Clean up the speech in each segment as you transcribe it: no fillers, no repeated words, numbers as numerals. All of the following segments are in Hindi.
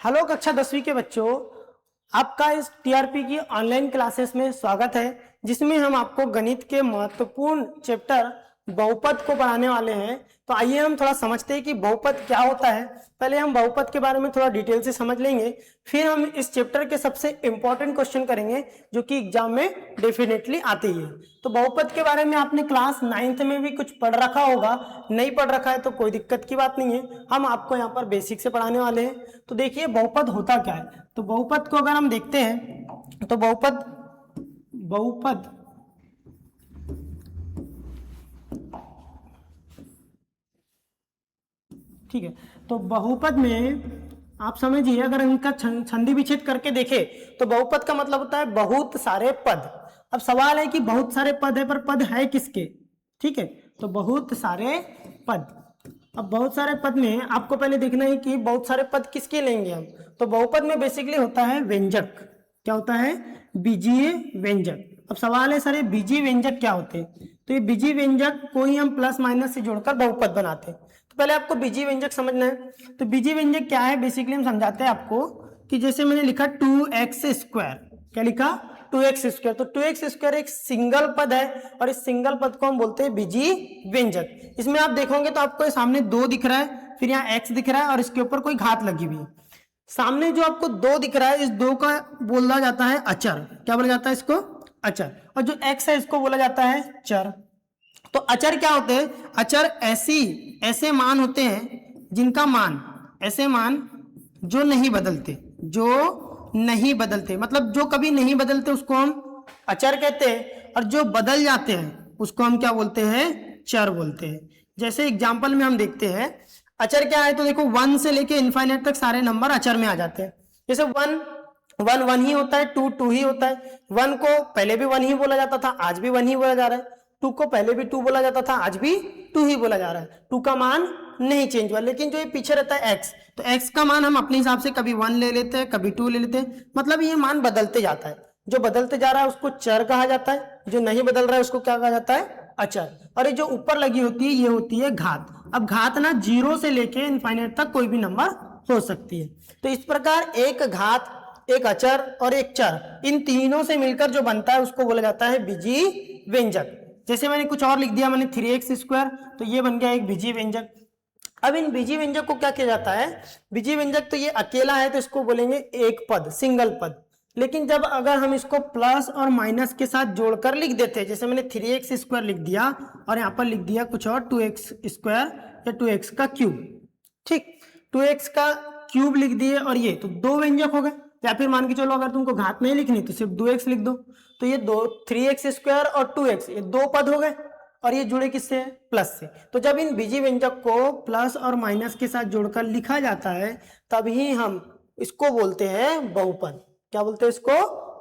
हेलो कक्षा 10वीं के बच्चों, आपका इस टीआरपी की ऑनलाइन क्लासेस में स्वागत है, जिसमें हम आपको गणित के महत्वपूर्ण चैप्टर बहुपद को पढ़ाने वाले हैं। तो आइए हम थोड़ा समझते हैं कि बहुपद क्या होता है। पहले हम बहुपद के बारे में थोड़ा डिटेल से समझ लेंगे, फिर हम इस चैप्टर के सबसे इंपॉर्टेंट क्वेश्चन करेंगे जो कि एग्जाम में डेफिनेटली आते ही है। तो बहुपद के बारे में आपने क्लास 9th में भी कुछ पढ़ रखा होगा, नहीं पढ़ रखा है तो कोई दिक्कत की बात नहीं है, हम आपको यहाँ पर बेसिक से पढ़ाने वाले हैं। तो देखिए बहुपद होता क्या है। तो बहुपद को अगर हम देखते हैं तो बहुपद ठीक है। तो बहुपद में आप समझिए, अगर इनका संधि विच्छेद करके देखें तो बहुपद का मतलब होता है बहुत सारे पद। अब सवाल है कि बहुत सारे पद है, पर पद है किसके? ठीक है, तो बहुत सारे पद। अब बहुत सारे पद में आपको पहले देखना है कि बहुत सारे पद किसके लेंगे हम। तो बहुपद में बेसिकली होता है व्यंजक। क्या होता है? बीजीय व्यंजक। अब सवाल है सर, ये बीजीय व्यंजक क्या होते हैं? तो ये बीजीय व्यंजक को ही हम प्लस माइनस से जोड़कर बहुपद बनाते हैं। तो पहले आपको बीजीय व्यंजक समझना है। तो बीजीय व्यंजक क्या है, बेसिकली हम समझाते हैं आपको कि जैसे मैंने लिखा 2x²। क्या लिखा? 2x²। तो 2x² एक सिंगल पद है और इस सिंगल पद को हम बोलते हैं बीजीय व्यंजक। इसमें आप देखोगे तो आपको सामने 2 दिख रहा है, फिर यहाँ x दिख रहा है और इसके ऊपर कोई घात लगी हुई है। सामने जो आपको 2 दिख रहा है, इस 2 का बोला जाता है अचर। क्या बोला जाता है इसको? अचर। और जो x है इसको बोला जाता है चर। तो अचर क्या होते हैं? अचर ऐसे मान होते हैं जिनका मान, ऐसे मान जो नहीं बदलते, मतलब जो कभी नहीं बदलते उसको हम अचर कहते हैं, और जो बदल जाते हैं उसको हम क्या बोलते हैं? चर बोलते हैं। जैसे एग्जांपल में हम देखते हैं अचर क्या है। तो देखो 1 से लेके इनफाइनाइट तक सारे नंबर अचर में आ जाते हैं। जैसे 1 ही होता है, 2 ही होता है। 1 को पहले भी 1 ही बोला जाता था, आज भी 1 ही बोला जा रहा है। 2 को पहले भी 2 बोला जाता था, आज भी 2 ही बोला जा रहा है। 2 का मान नहीं चेंज हुआ। लेकिन जो ये पीछे रहता है x, तो x का मान हम अपने हिसाब से कभी 1 ले लेते हैं, कभी 2 ले लेते हैं। मतलब ये मान बदलते जाता है। जो बदलते जा रहा है उसको चर कहा जाता है, जो नहीं बदल रहा है उसको क्या कहा जाता है? अचर। और ये जो ऊपर लगी होती है ये होती है घात। अब घात ना 0 से लेके इनफाइनाइट तक कोई भी नंबर हो सकती है। तो इस प्रकार एक घात, एक अचर और एक चर, इन तीनों से मिलकर जो बनता है उसको बोला जाता है बीजीय व्यंजक। जैसे मैंने कुछ और लिख दिया, मैंने 3x², तो ये बन गया एक बीजीय व्यंजक। अब इन बीजीय व्यंजक को क्या किया जाता है? बीजीय व्यंजक तो ये अकेला है तो इसको बोलेंगे एक पद, सिंगल पद। लेकिन जब अगर हम इसको प्लस और माइनस के साथ जोड़कर लिख देते हैं, जैसे मैंने 3x² लिख दिया और यहाँ पर लिख दिया कुछ और 2x² या 2x का क्यूब, ठीक, 2x का क्यूब लिख दिए, और ये तो 2 व्यंजक हो गए। या फिर मान के चलो अगर तुमको घात नहीं लिखनी तो सिर्फ 2x लिख दो, तो ये 3x² और 2x, ये 2 पद हो गए। और ये जुड़े किससे? प्लस से। तो जब इन बीजीय व्यंजक को प्लस और माइनस के साथ जोड़कर लिखा जाता है तभी हम इसको बोलते हैं बहुपद। क्या बोलते हैं इसको?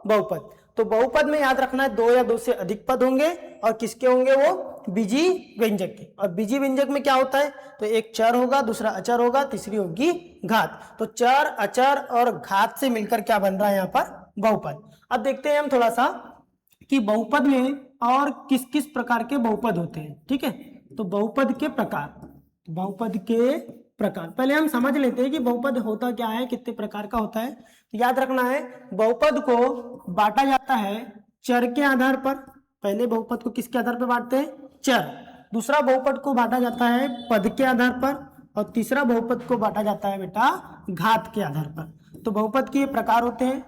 बहुपद। तो बहुपद में याद रखना है 2 या 2 से अधिक पद होंगे, और किसके होंगे? वो बीजीय व्यंजक के। और बीजीय व्यंजक में क्या होता है? तो एक चर होगा, दूसरा अचर होगा, तीसरी होगी घात। तो चर, अचर और घात से मिलकर क्या बन रहा है यहाँ पर? बहुपद। अब देखते हैं हम थोड़ा सा कि बहुपद में और किस किस प्रकार के बहुपद होते हैं। ठीक है, तो बहुपद के प्रकार पहले हम समझ लेते हैं कि बहुपद होता क्या है, कितने प्रकार का होता है। तो याद रखना है, बहुपद को बांटा जाता है चर के आधार पर। पहले बहुपद को किसके आधार पर बांटते हैं? चर। दूसरा बहुपद को बांटा जाता है पद के आधार पर, और तीसरा बहुपद को बांटा जाता है बेटा घात के आधार पर। तो बहुपद के प्रकार होते हैं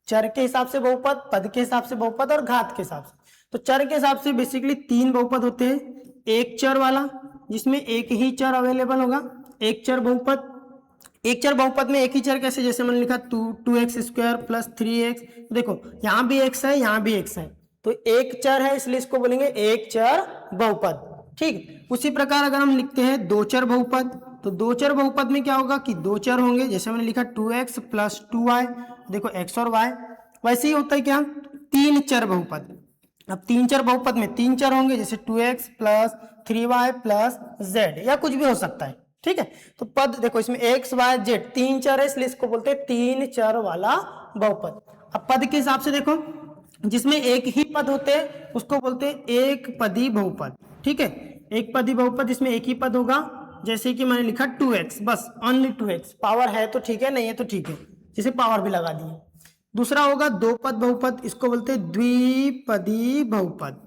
चर के हिसाब से बहुपद, पद के हिसाब से बहुपद और घात के हिसाब से। तो चर के हिसाब से बेसिकली 3 बहुपद होते हैं। एक चर वाला जिसमें एक ही चर अवेलेबल होगा, एक चर बहुपद। एक चर बहुपद में एक ही चर कैसे? जैसे मैंने लिखा 2x² प्लस 3x। देखो यहाँ भी x है, यहाँ भी x है, तो एक चर है इसलिए इसको बोलेंगे एक चर बहुपद। ठीक, उसी प्रकार अगर हम लिखते हैं 2 चर बहुपद, तो 2 चर बहुपद में क्या होगा कि 2 चर होंगे। जैसे मैंने लिखा 2x प्लस 2y, देखो x और y। वैसे ही होता है क्या? 3 चर बहुपद। अब 3 चर बहुपद में 3 चर होंगे, जैसे 2x plus 3y plus z, या कुछ भी हो सकता है। ठीक है, तो पद देखो इसमें x, y, z 3 चर है इसलिए इसको बोलते हैं 3 चर वाला बहुपद। अब पद के हिसाब से देखो, जिसमें एक ही पद होते हैं उसको बोलते हैं एक पदी बहुपद। ठीक है, एक पदी बहुपद जिसमें एक ही पद होगा जैसे कि मैंने लिखा 2x, बस ओनली 2x, पावर है तो ठीक है, नहीं है तो ठीक है, जैसे पावर भी लगा दी। दूसरा होगा दो पद बहुपद, इसको बोलते हैं द्विपदी बहुपद।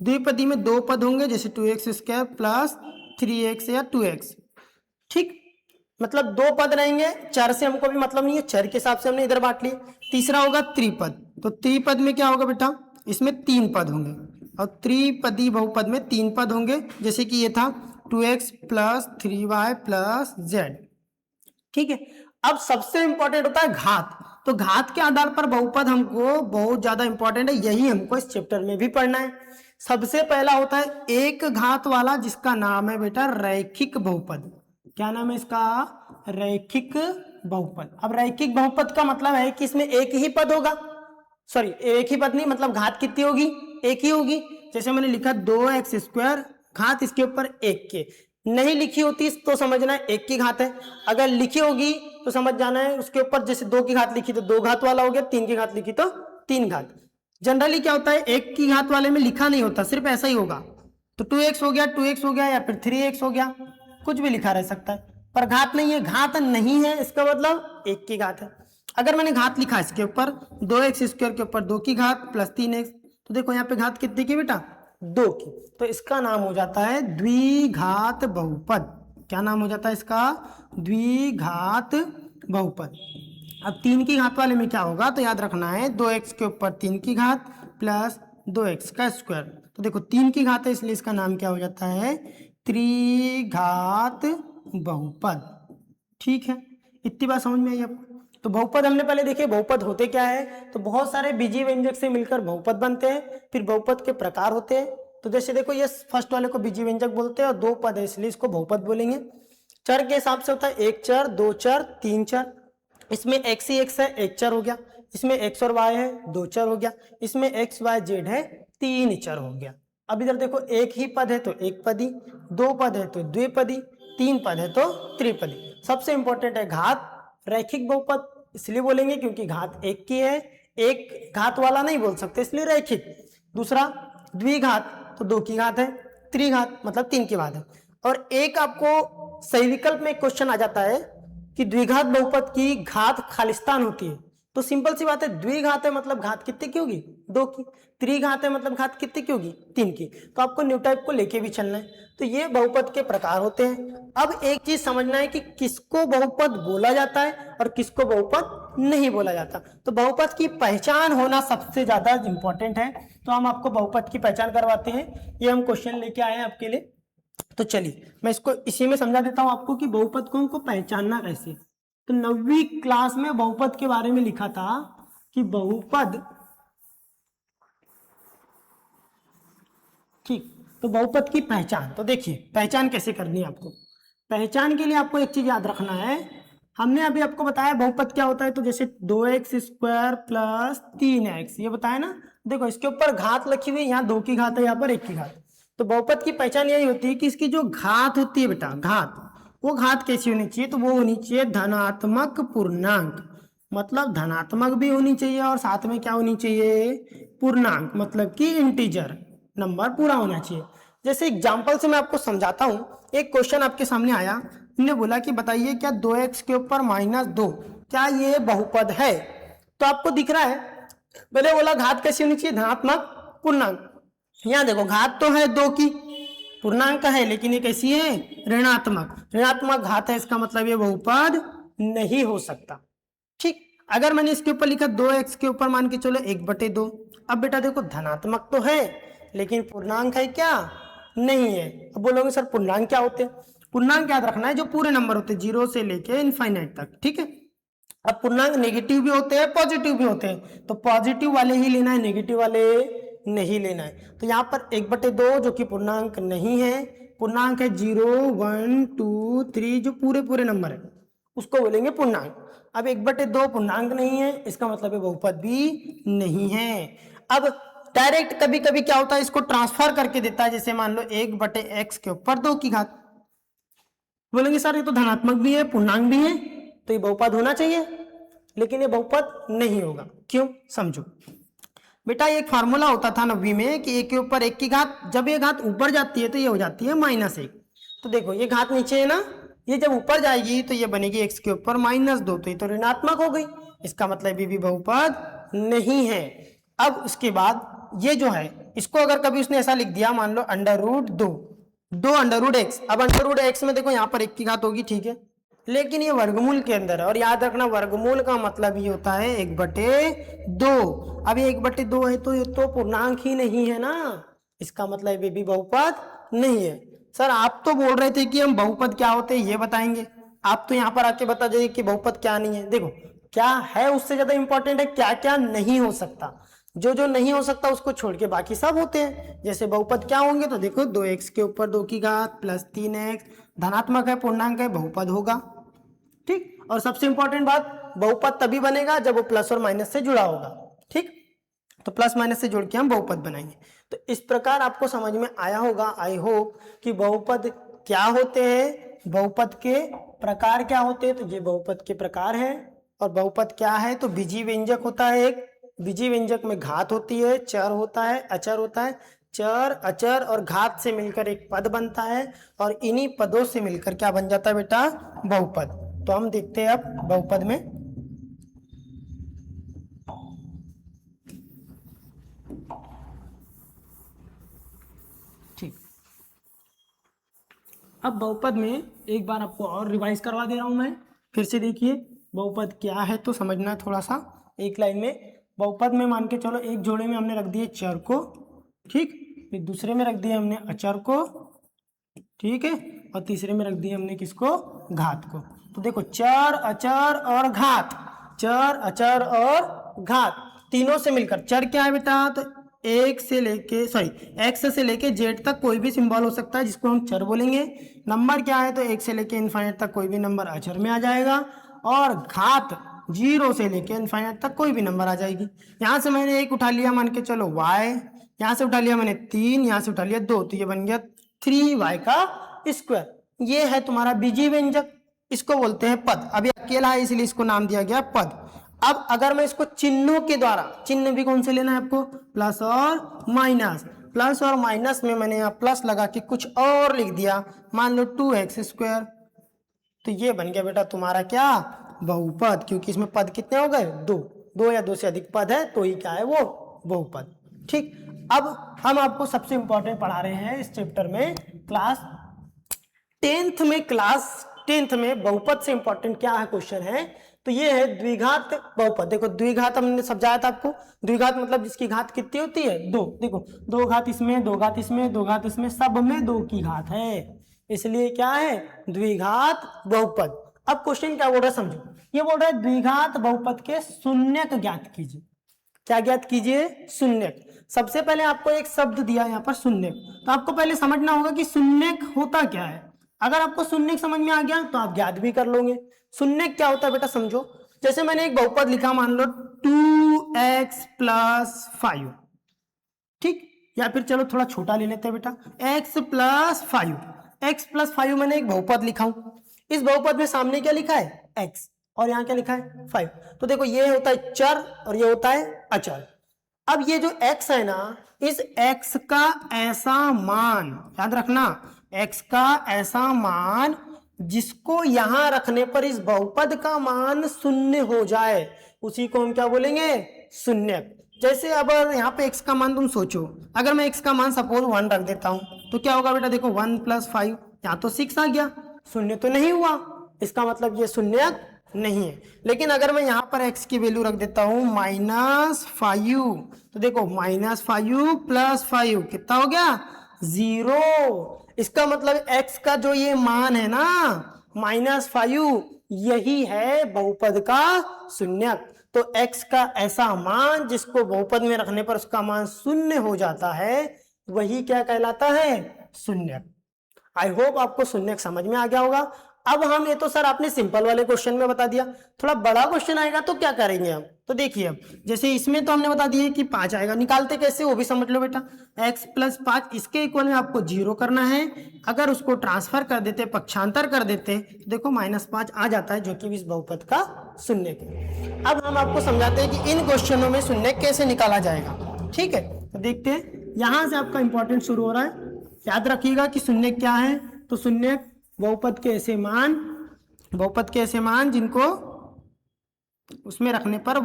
द्विपदी में दो पद होंगे, जैसे 2x² प्लस 3x या 2x, ठीक, मतलब दो पद रहेंगे, चर से हमको भी मतलब नहीं है, चर के हिसाब से हमने इधर बांट लिए। तीसरा होगा त्रिपद, तो त्रिपद में क्या होगा बेटा, इसमें तीन पद होंगे, और त्रिपदी बहुपद में तीन पद होंगे, जैसे कि ये था 2x plus 3y plus z, ठीक है। अब सबसे इंपॉर्टेंट होता है घात, तो घात के आधार पर बहुपद हमको बहुत ज्यादा इंपॉर्टेंट है, यही हमको इस चैप्टर में भी पढ़ना है। सबसे पहला होता है एक घात वाला, जिसका नाम है बेटा रैखिक बहुपद। क्या नाम है इसका, रैखिक बहुपद। अब रैखिक बहुपद का मतलब है कि इसमें एक ही पद होगा, सॉरी एक ही पद नहीं, मतलब घात कितनी होगी, एक ही होगी। जैसे मैंने लिखा 2x², घात इसके ऊपर एक के, नहीं लिखी होती तो समझना है एक की घात है, अगर लिखी होगी तो समझ जाना है उसके ऊपर, जैसे 2 की घात लिखी तो 2 घात वाला हो गया, 3 की घात लिखी तो 3 घात। जनरली क्या होता है, एक की घात वाले में लिखा नहीं होता, सिर्फ ऐसा ही होगा, तो 2x हो गया, 2x हो गया, या फिर 3x हो गया, कुछ भी लिखा रह सकता है, पर घात नहीं है। घात नहीं है इसका मतलब एक की घात है। अगर मैंने घात लिखा इसके ऊपर 2x² के ऊपर 2 की घात प्लस 3x, तो देखो यहाँ पे घात कितनी की बेटा, 2 की, तो इसका नाम हो जाता है द्विघात बहुपद। क्या नाम हो जाता है इसका, द्विघात बहुपद। अब 3 की घात वाले में क्या होगा, तो याद रखना है 2x के ऊपर 3 की घात प्लस 2x का स्क्वायर, तो देखो 3 की घात है इसलिए इसका नाम क्या हो जाता है, त्रिघात बहुपद, ठीक है। इतनी बात समझ में आई आपको। तो बहुपद हमने पहले देखे, बहुपद होते क्या है, तो बहुत सारे बीजीय व्यंजक से मिलकर बहुपद बनते हैं। फिर बहुपद के प्रकार होते हैं, तो जैसे देखो ये फर्स्ट वाले को बीजीय व्यंजक बोलते हैं, और दो पद है इसलिए इसको बहुपद बोलेंगे। चर के हिसाब से होता है एक चर, दो चर, तीन चर, इसमें x ही x है, एक चर हो गया, इसमें x और y है, दो चर हो गया, इसमें x y z है, तीन चर हो गया। अब इधर देखो एक ही पद है तो एक पदी, दो पद है तो द्विपदी, तीन पद है तो त्रिपदी। सबसे इंपॉर्टेंट है घात, रैखिक बहुपद इसलिए बोलेंगे क्योंकि घात एक की है, एक घात वाला नहीं बोल सकते इसलिए रैखिक। दूसरा द्विघात, तो दो की घात है, त्रिघात मतलब तीन की घात है। और एक आपको सही विकल्प में क्वेश्चन आ जाता है कि द्विघात बहुपद की घात खालिस्तान होती है, तो सिंपल सी बात है, द्विघात है मतलब घात कितने की होगी, दो की, त्रिघात है मतलब घात कितने की होगी, तीन की। तो आपको न्यू टाइप को लेके भी चलना है। तो ये बहुपद के प्रकार होते हैं। अब एक चीज समझना है कि किसको बहुपद बोला जाता है और किसको बहुपद नहीं बोला जाता। तो बहुपद की पहचान होना सबसे ज्यादा इंपॉर्टेंट है, तो हम आपको बहुपद की पहचान करवाते हैं। ये हम क्वेश्चन लेके आए हैं आपके लिए, तो चलिए मैं इसको इसी में समझा देता हूं आपको कि बहुपद को हमको पहचानना कैसे। तो 9वीं क्लास में बहुपद के बारे में लिखा था कि बहुपद, ठीक, तो बहुपद की पहचान, तो देखिए पहचान कैसे करनी है आपको। पहचान के लिए आपको एक चीज याद रखना है, हमने अभी आपको बताया बहुपद क्या होता है, तो जैसे 2x² प्लस 3x ये बताया ना। देखो इसके ऊपर घात लिखी हुई है, यहाँ दो की घात है, यहाँ पर एक की घात। तो बहुपद की पहचान यही होती है कि इसकी जो घात होती है बेटा, घात, वो घात कैसी होनी चाहिए, तो वो होनी चाहिए धनात्मक पूर्णांक, मतलब धनात्मक भी होनी चाहिए और साथ में क्या होनी चाहिए, पूर्णांक, मतलब कि इंटीजर नंबर पूरा होना चाहिए। जैसे एग्जांपल से मैं आपको समझाता हूं। एक क्वेश्चन आपके सामने आया, हमने बोला कि बताइए क्या 2x के ऊपर -2 क्या ये बहुपद है, तो आपको दिख रहा है, पहले बोला घात कैसी होनी चाहिए, धनात्मक पूर्णांक। यहाँ देखो घात तो है 2 की, पूर्णांक है लेकिन ये कैसी है, ऋणात्मक, ऋणात्मक घात है, इसका मतलब ये बहुपद नहीं हो सकता। ठीक, अगर मैंने इसके ऊपर लिखा 2x के ऊपर मान के चलो 1/2, अब बेटा देखो धनात्मक तो है लेकिन पूर्णांक है क्या, नहीं है। अब बोलोगे सर पूर्णांक क्या होते हैं, पूर्णांक याद रखना है जो पूरे नंबर होते हैं 0 से लेके इनफाइनाइट तक, ठीक है। अब पूर्णांक नेगेटिव भी होते हैं पॉजिटिव भी होते हैं, तो पॉजिटिव वाले ही लेना है, नेगेटिव वाले नहीं लेना है। तो यहाँ पर 1/2 जो कि पूर्णांक नहीं है, पूर्णांक है 0, 1, 2, 3 जो पूरे पूरे नंबर है उसको बोलेंगे पूर्णांक। अब 1/2 पूर्णांक नहीं है, इसका मतलब है बहुपद भी नहीं है। अब डायरेक्ट कभी कभी क्या होता है, इसको ट्रांसफर करके देता है, जैसे मान लो 1/x के ऊपर 2 की घात, बोलेंगे सर ये तो धनात्मक भी है पूर्णांक भी है, तो ये बहुपद होना चाहिए, लेकिन ये बहुपद नहीं होगा। क्यों, समझो बेटा। एक फार्मूला होता था 9वीं में कि 1 के ऊपर 1 की घात, जब ये घात ऊपर जाती है तो ये हो जाती है -1, तो देखो ये घात नीचे है ना, ये जब ऊपर जाएगी तो ये बनेगी x के ऊपर -2, तो ये तो ऋणात्मक हो गई, इसका मतलब ये भी बहुपद नहीं है। अब उसके बाद ये जो है इसको अगर कभी उसने ऐसा लिख दिया, मान लो √2 √x, अब √x में देखो यहाँ पर 1 की घात होगी, ठीक है, लेकिन ये वर्गमूल के अंदर है, और याद रखना वर्गमूल का मतलब ये होता है 1/2। अब ये 1/2 है तो ये तो पूर्णांक ही नहीं है ना, इसका मतलब ये भी बहुपद नहीं है। सर आप तो बोल रहे थे कि हम बहुपद क्या होते हैं ये बताएंगे, आप तो यहाँ पर आके बता जाइए कि बहुपद क्या नहीं है। देखो क्या है उससे ज्यादा इंपॉर्टेंट है क्या क्या नहीं हो सकता, जो जो नहीं हो सकता उसको छोड़ के बाकी सब होते हैं। जैसे बहुपद क्या होंगे, तो देखो 2x के ऊपर 2 की घात प्लस 3x, धनात्मक है पूर्णांक है, बहुपद होगा, ठीक। और सबसे इंपॉर्टेंट बात, बहुपद तभी बनेगा जब वो प्लस और माइनस से जुड़ा होगा, ठीक। तो प्लस माइनस से जोड़ के हम बहुपद बनाएंगे। तो इस प्रकार आपको समझ में आया होगा, आई होप, कि बहुपद क्या होते हैं, बहुपद के प्रकार क्या होते हैं। तो ये बहुपद के प्रकार है, और बहुपद क्या है, तो बीजीय व्यंजक होता है एक, बीजीय व्यंजक में घात होती है, चर होता है, अचर होता है, चर अचर और घात से मिलकर एक पद बनता है, और इन्हीं पदों से मिलकर क्या बन जाता है बेटा, बहुपद। तो हम देखते हैं अब बहुपद में, ठीक। अब बहुपद में एक बार आपको और रिवाइज करवा दे रहा हूं मैं, फिर से देखिए बहुपद क्या है तो समझना थोड़ा सा एक लाइन में। बहुपद में मान के चलो एक जोड़े में हमने रख दिए चर को, ठीक, फिर दूसरे में रख दिए हमने अचर को, ठीक है, और तीसरे में रख दिए हमने किसको, घात को। तो देखो चर अचर और घात, चर अचर और घात तीनों से मिलकर चर क्या है बेटा, तो एक्स से लेके जेड तक कोई भी सिंबल हो सकता है जिसको हम चर बोलेंगे। नंबर क्या है, तो एक से लेके इनफाइनाइट तक कोई भी नंबर अचर में आ जाएगा, और घात 0 से लेके इनफाइनाइट तक कोई भी नंबर आ जाएगी। यहाँ से मैंने एक उठा लिया मान के चलो y, यहाँ से उठा लिया मैंने 3, यहाँ से उठा लिया 2, तो ये बन गया 3y का स्क्वायर। ये है तुम्हारा बीजीय व्यंजक, इसको बोलते हैं पद। अभी अकेला है इसलिए इसको नाम दिया गया पद। अब अगर मैं इसको चिन्हों के द्वारा, चिन्ह भी कौन से लेना है आपको, प्लस और माइनस, प्लस और माइनस में मैंने यहाँ प्लस लगा के कुछ और लिख दिया, मान लो 2x², तो ये बन गया बेटा तुम्हारा क्या, बहुपद, क्योंकि इसमें पद कितने हो गए, 2 या 2 से अधिक पद है तो ही क्या है वो बहुपद, ठीक। अब हम आपको सबसे इंपॉर्टेंट पढ़ा रहे हैं इस चैप्टर में, क्लास 10th में बहुपद से इंपॉर्टेंट क्या है क्वेश्चन है, तो ये है द्विघात बहुपद। देखो द्विघात हमने समझाया था आपको, द्विघात मतलब जिसकी घात कितनी होती है, 2। देखो 2 घात इसमें, 2 घात इसमें, 2 घात इसमें, सब में 2 की घात है, इसलिए क्या है द्विघात बहुपद। अब क्वेश्चन क्या बोल रहा है समझो, ये बोल रहा है द्विघात बहुपद के शून्यक ज्ञात कीजिए। क्या ज्ञात कीजिए, शून्यक। सबसे पहले आपको एक शब्द दिया यहाँ पर शून्यक, तो आपको पहले समझना होगा कि शून्यक होता क्या है। अगर आपको शून्यक समझ में आ गया तो आप ज्ञात भी कर लोगे। शून्यक क्या होता है बेटा समझो, जैसे मैंने एक बहुपद लिखा, मान लो 2x + 5, ठीक, या फिर चलो थोड़ा छोटा ले लेते हैं बेटा, x + 5, x + 5 मैंने एक बहुपद लिखा हूं। इस बहुपद में सामने क्या लिखा है, x, और यहाँ क्या लिखा है 5। तो देखो ये होता है चर और ये होता है अचर। अब ये जो x है ना, इस x का ऐसा मान, याद रखना, x का ऐसा मान जिसको यहां रखने पर इस बहुपद का मान 0 हो जाए, उसी को हम क्या बोलेंगे, शून्यक। जैसे अब यहाँ पे x का मान तुम सोचो, अगर मैं x का मान सपोज 1 रख देता हूं तो क्या होगा बेटा, देखो 1 + 5, यहाँ तो 6 आ गया, 0 तो नहीं हुआ, इसका मतलब ये शून्यक नहीं है। लेकिन अगर मैं यहाँ पर x की वैल्यू रख देता हूँ -5, तो देखो -5 + 5 कितना हो गया, 0। इसका मतलब x का जो ये मान है ना -5, यही है बहुपद का शून्यक। तो x का ऐसा मान जिसको बहुपद में रखने पर उसका मान 0 हो जाता है, वही क्या कहलाता है, शून्यक। आई होप आपको शून्यक समझ में आ गया होगा। अब हम, ये तो सर आपने सिंपल वाले क्वेश्चन में बता दिया, थोड़ा बड़ा क्वेश्चन आएगा तो क्या करेंगे हम, तो देखिए अब जैसे इसमें तो हमने बता दिया कि 5 आएगा, निकालते कैसे वो भी समझ लो बेटा। x + 5 इसके इक्वल में आपको 0 करना है। अगर उसको ट्रांसफर कर देते, पक्षांतर कर देते, तो देखो -5 आ जाता है, जो कि इस बहुपद का शून्यक है। अब हम आपको समझाते हैं कि इन क्वेश्चनों में शून्यक कैसे निकाला जाएगा, ठीक है। तो देखते हैं, यहां से आपका इंपॉर्टेंट शुरू हो रहा है। याद रखिएगा कि शून्यक क्या है, तो शून्य बहुपद के ऐसे मान जिनको उसमें रखने पर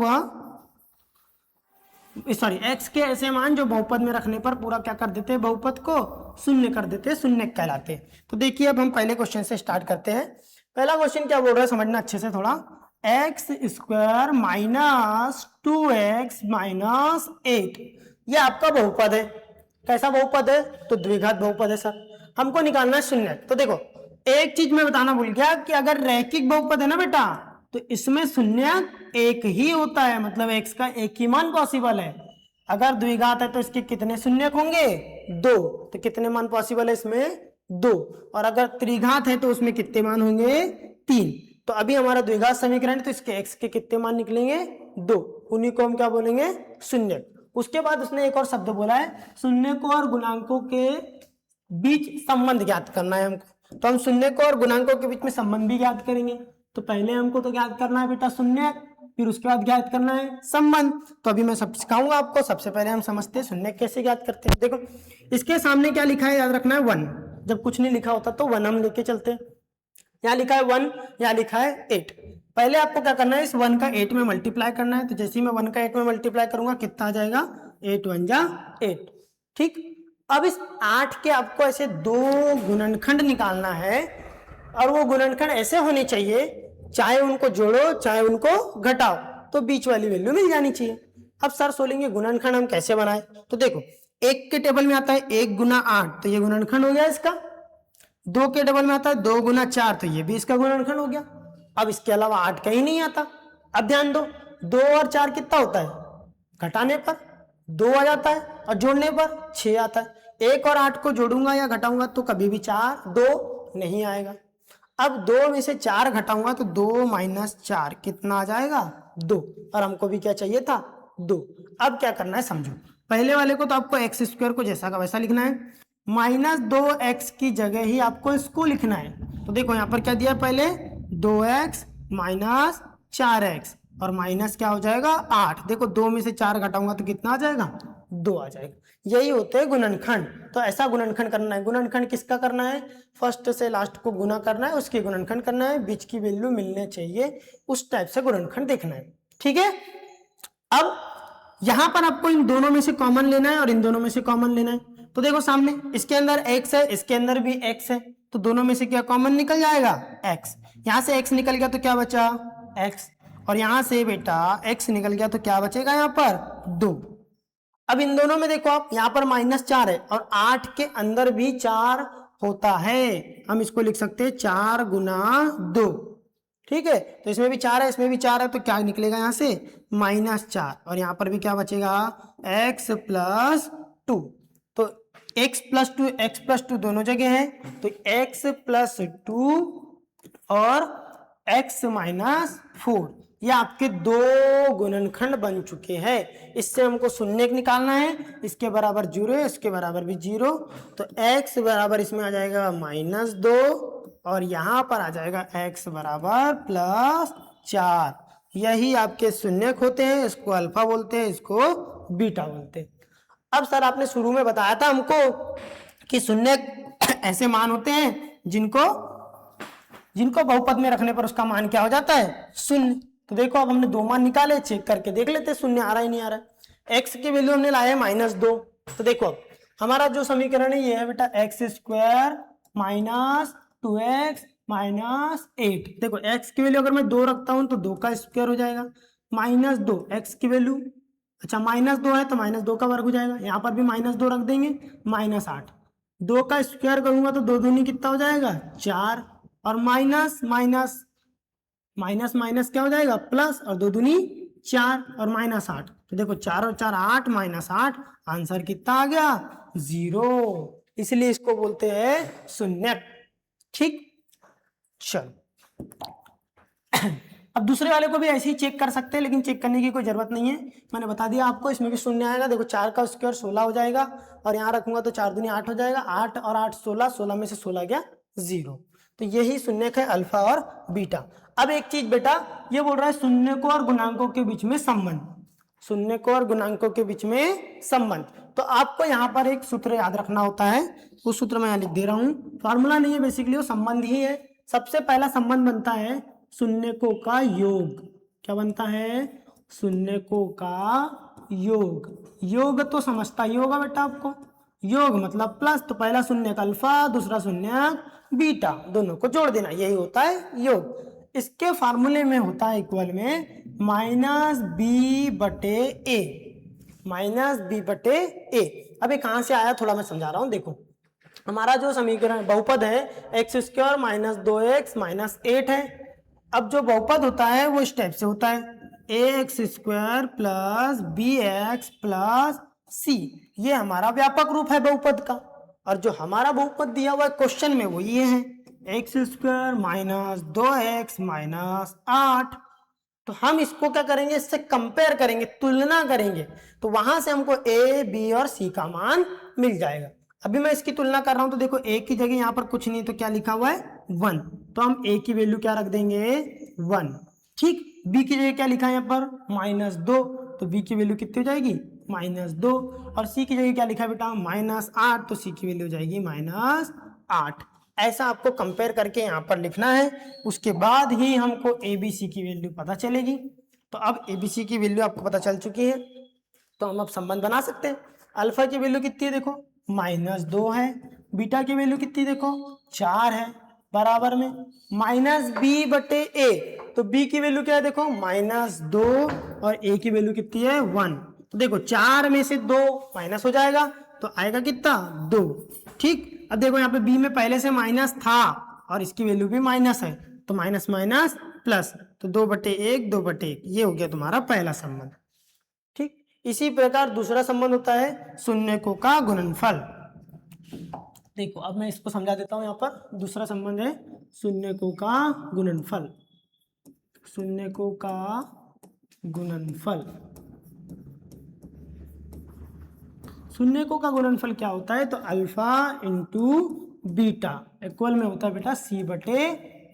x के ऐसे मान जो बहुपद में रखने पर पूरा क्या कर देते हैं, बहुपद को शून्य कर देते हैं, शून्य कहलाते हैं। तो देखिए अब हम पहले क्वेश्चन से स्टार्ट करते हैं। पहला क्वेश्चन क्या बोल रहा है समझना अच्छे से थोड़ा। X square minus 2x minus 8 ये आपका बहुपद है। कैसा बहुपद है, तो द्विघात बहुपद है सर। हमको निकालना है शून्य। तो देखो एक चीज मैं बताना भूल गया कि अगर रैखिक बहुपद है ना बेटा, तो इसमें शून्य एक ही होता है, मतलब x का एक ही मान पॉसिबल है। अगर द्विघात है तो इसके कितने शून्य होंगे, 2। तो कितने मान पॉसिबल है इसमें, 2। और अगर त्रिघात है तो उसमें कितने मान होंगे, 3। तो अभी हमारा द्विघात समीकरण, तो इसके x के कितने मान निकलेंगे, 2। उन्हीं को हम क्या बोलेंगे, शून्य। उसके बाद उसने एक और शब्द बोला है, शून्य को और गुणांकों के बीच संबंध ज्ञात करना है हमको। तो हम शून्य को और गुणांकों के बीच में संबंध भी ज्ञात करेंगे। तो पहले हमको तो ज्ञात करना है बेटा शून्य, फिर उसके बाद ज्ञात करना है संबंध। तो अभी मैं सब सिखाऊंगा आपको। सबसे पहले हम समझते हैं शून्य कैसे ज्ञात करते हैं। देखो इसके सामने क्या लिखा है, याद रखना है 1। जब कुछ नहीं लिखा होता तो 1 हम लेके चलते हैं। यहाँ लिखा है 1, यहाँ लिखा है 8। पहले आपको क्या करना है, इस 1 का 8 में मल्टीप्लाई करना है। तो जैसे ही मैं 1 का 8 में मल्टीप्लाई करूंगा कितना आ जाएगा, 8 1 जा 8। ठीक। अब इस 8 के आपको ऐसे 2 गुणनखंड निकालना है, और वो गुणनखंड ऐसे होने चाहिए, चाहे उनको जोड़ो चाहे उनको घटाओ, तो बीच वाली वैल्यू मिल जानी चाहिए। अब सर सोलेंगे गुणनखंड हम कैसे बनाए। तो देखो 1 के टेबल में आता है 1 गुना 8, तो ये गुणनखंड हो गया इसका। 2 के टेबल में आता है 2 गुना 4, तो ये भी इसका गुणनखंड हो गया। अब इसके अलावा 8 कहीं नहीं आता। अब ध्यान दो, 2 और 4 कितना होता है, घटाने पर 2 आ जाता है और जोड़ने पर 6 आता है। 1 और 8 को जोड़ूंगा या घटाऊंगा तो कभी भी 2 नहीं आएगा। अब 2 में से 4 घटाऊंगा तो 2 माइनस 4 कितना आ जाएगा, 2। और हमको भी क्या चाहिए था, 2। अब क्या करना है समझो। पहले वाले को तो आपको एक्स स्क्वायर को जैसा का वैसा लिखना है, माइनस 2x की जगह ही आपको इसको लिखना है। तो देखो यहाँ पर क्या दिया, पहले 2x माइनस 4x और माइनस क्या हो जाएगा 8। देखो 2 में से 4 घटाऊंगा तो कितना आ जाएगा, 2 आ जाएगा। यही होते हैं गुणनखंड। तो ऐसा गुणनखंड करना है। गुणनखंड किसका करना है, फर्स्ट से लास्ट को गुना करना है, उसकी गुणनखंड करना है, बीच की वैल्यू मिलने चाहिए, उस टाइप से गुणनखंड देखना है। ठीक है। अब यहां पर आपको इन दोनों में से कॉमन लेना है और इन दोनों में से कॉमन लेना है। तो देखो सामने इसके अंदर x है, इसके अंदर भी x है, तो दोनों में से क्या कॉमन निकल जाएगा, x। यहां से x निकल गया तो क्या बचा, x। और यहां से बेटा x निकल गया तो क्या बचेगा यहाँ पर, 2। अब इन दोनों में देखो आप, यहाँ पर -4 है और 8 के अंदर भी 4 होता है। हम इसको लिख सकते हैं 4 गुना 2। ठीक है। तो इसमें भी 4 है, इसमें भी 4 है, तो क्या निकलेगा यहाँ से, -4। और यहाँ पर भी क्या बचेगा, x प्लस 2। तो x प्लस टू दोनों जगह है, तो x प्लस 2 और x माइनस 4, ये आपके 2 गुणनखंड बन चुके हैं। इससे हमको शून्य निकालना है, इसके बराबर 0 है, इसके बराबर भी 0। तो x बराबर इसमें आ जाएगा -2 और यहाँ पर आ जाएगा x बराबर +4। यही आपके शून्य होते हैं, इसको अल्फा बोलते हैं, इसको बीटा बोलते हैं। अब सर आपने शुरू में बताया था हमको कि शून्य ऐसे मान होते हैं जिनको बहुपद में रखने पर उसका मान क्या हो जाता है, शून्य। तो देखो अब हमने 2 मान निकाले, चेक करके देख लेते शून्य आ रहा है नहीं आ रहा है। x की वैल्यू हमने लाया है -2। तो देखो अब हमारा जो समीकरण है ये है बेटा x² माइनस 2x माइनस 8। देखो x की वैल्यू अगर मैं 2 रखता हूं तो 2 का स्क्वायर हो जाएगा, -2 x की वैल्यू, अच्छा -2 है तो -2 का वर्ग हो जाएगा। यहाँ पर भी -2 रख देंगे, -8। 2 का स्क्वायर करूंगा तो 2 दूनी कितना हो जाएगा, 4। और माइनस माइनस क्या हो जाएगा, प्लस, और 2 दूनी 4 और -8। तो देखो 4 और 4 8, -8, आंसर कितना आ गया, 0। इसलिए इसको बोलते हैं शून्य। ठीक। चलो अब दूसरे वाले को भी ऐसे ही चेक कर सकते हैं, लेकिन चेक करने की कोई जरूरत नहीं है, मैंने बता दिया आपको। इसमें भी शून्य आएगा। देखो 4 का स्क्वायर 16 हो जाएगा, और यहाँ रखूंगा तो 4 दूनी 8 हो जाएगा। 8 और 8 16, 16 में से 16 गया 0। तो यही शून्य है, अल्फा और बीटा। अब एक चीज बेटा ये बोल रहा है शून्य को और गुणांकों के बीच में संबंध, शून्य को और गुणांकों के बीच में संबंध। तो आपको यहाँ पर एक सूत्र याद रखना होता है, उस सूत्र में यहाँ लिख दे रहा हूँ, फार्मूला नहीं है बेसिकली, वो संबंध ही है। सबसे पहला संबंध बनता है शून्यकों का योग। क्या बनता है? शून्यकों का योग। योग तो समझता ही होगा बेटा आपको, योग मतलब प्लस, तो पहला शून्यक अल्फा, दूसरा शून्यक बीटा, दोनों को जोड़ देना, यही होता है योग। इसके फार्मूले में होता है इक्वल में माइनस बी बटे ए, माइनस बी बटे ए। अब ये कहाँ से आया थोड़ा मैं समझा रहा हूँ। देखो हमारा जो समीकरण बहुपद है x square minus 2x minus 8 है। अब जो बहुपद होता है वो इस टाइप से होता है, x square plus b x plus c, ये हमारा व्यापक रूप है बहुपद का। और जो हमारा बहुपद दिया हुआ है क्वेश्चन में वो ये है x square minus 2x minus 8। तो हम इसको क्या करेंगे, इससे कंपेयर करेंगे, तुलना करेंगे, तो वहां से हमको ए बी और सी का मान मिल जाएगा। अभी मैं इसकी तुलना कर रहा हूं तो देखो ए की जगह यहाँ पर कुछ नहीं, तो क्या लिखा हुआ है 1, तो हम ए की वैल्यू क्या रख देंगे 1। ठीक, बी की जगह क्या लिखा है यहाँ पर -2, तो बी की वैल्यू कितनी हो जाएगी -2। और सी की जगह क्या लिखा है बेटा -8, तो सी की वैल्यू हो जाएगी -8। ऐसा आपको कंपेयर करके यहाँ पर लिखना है, उसके बाद ही हमको ए बी सी की वैल्यू पता चलेगी। तो अब ए बी सी की वैल्यू आपको पता चल चुकी है, तो हम अब संबंध बना सकते हैं। अल्फा की वैल्यू कितनी है देखो -2 है, बीटा की वैल्यू कितनी देखो 4 है, बराबर में माइनस बी बटे ए, तो बी की वैल्यू क्या है देखो -2 और ए की वैल्यू कितनी है 1। तो देखो 4 में से 2 माइनस हो जाएगा, तो आएगा कितना 2। ठीक, अब देखो यहाँ पे बी में पहले से माइनस था और इसकी वैल्यू भी माइनस है, तो माइनस माइनस प्लस, तो 2/1 2/1, ये हो गया तुम्हारा पहला संबंध। ठीक, इसी प्रकार दूसरा संबंध होता है शून्यकों का गुणनफल। देखो अब मैं इसको समझा देता हूं, यहाँ पर दूसरा संबंध है शून्यकों का गुणनफल। शून्यकों का गुणनफल, शून्यकों का गुणनफल क्या होता है, तो अल्फा इंटू बीटा इक्वल में होता है बेटा सी बटे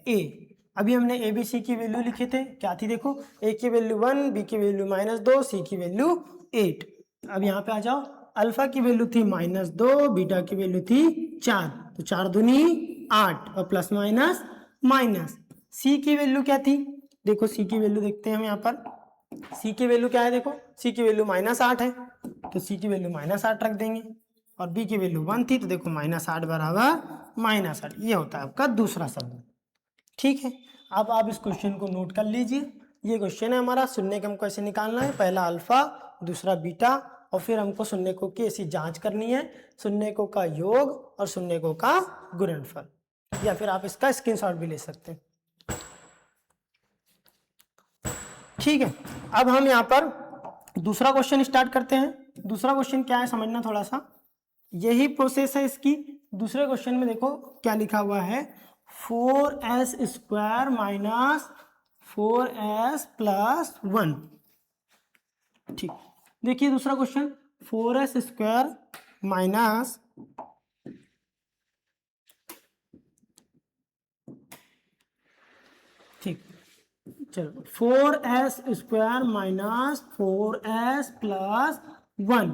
ए। अभी हमने ए बी सी की वैल्यू लिखे थे, क्या थी देखो, ए की वैल्यू 1, बी की वैल्यू -2, सी की वैल्यू 8। अब यहाँ पे आ जाओ, अल्फा की वैल्यू थी -2, बीटा की वैल्यू थी 4, तो 4 दूनी 8 और प्लस माइनस माइनस। सी की वैल्यू क्या थी देखो, सी की वैल्यू देखते हैं हम यहाँ पर, सी की वैल्यू क्या है देखो, सी की वैल्यू -8 है, तो सी की वैल्यू -8 रख देंगे। और बी की वैल्यू 1 थी, तो देखो -8 बराबर -8, ये होता है आपका दूसरा संबंध। ठीक है, अब आप इस क्वेश्चन को नोट कर लीजिए। ये क्वेश्चन है हमारा, शून्य को हमको ऐसे निकालना है, पहला अल्फा दूसरा बीटा, और फिर हमको शून्यकों की ऐसी जांच करनी है, शून्यकों का योग और शून्यकों का गुणनफल, या फिर आप इसका स्क्रीनशॉट भी ले सकते हैं। ठीक है, अब हम यहाँ पर दूसरा क्वेश्चन स्टार्ट करते हैं। दूसरा क्वेश्चन क्या है समझना थोड़ा सा, यही प्रोसेस है इसकी। दूसरे क्वेश्चन में देखो क्या लिखा हुआ है, 4s square minus 4s plus 1। ठीक, देखिए दूसरा क्वेश्चन, 4s स्क्वायर माइनस ठीक चलो 4s square minus 4s plus 1।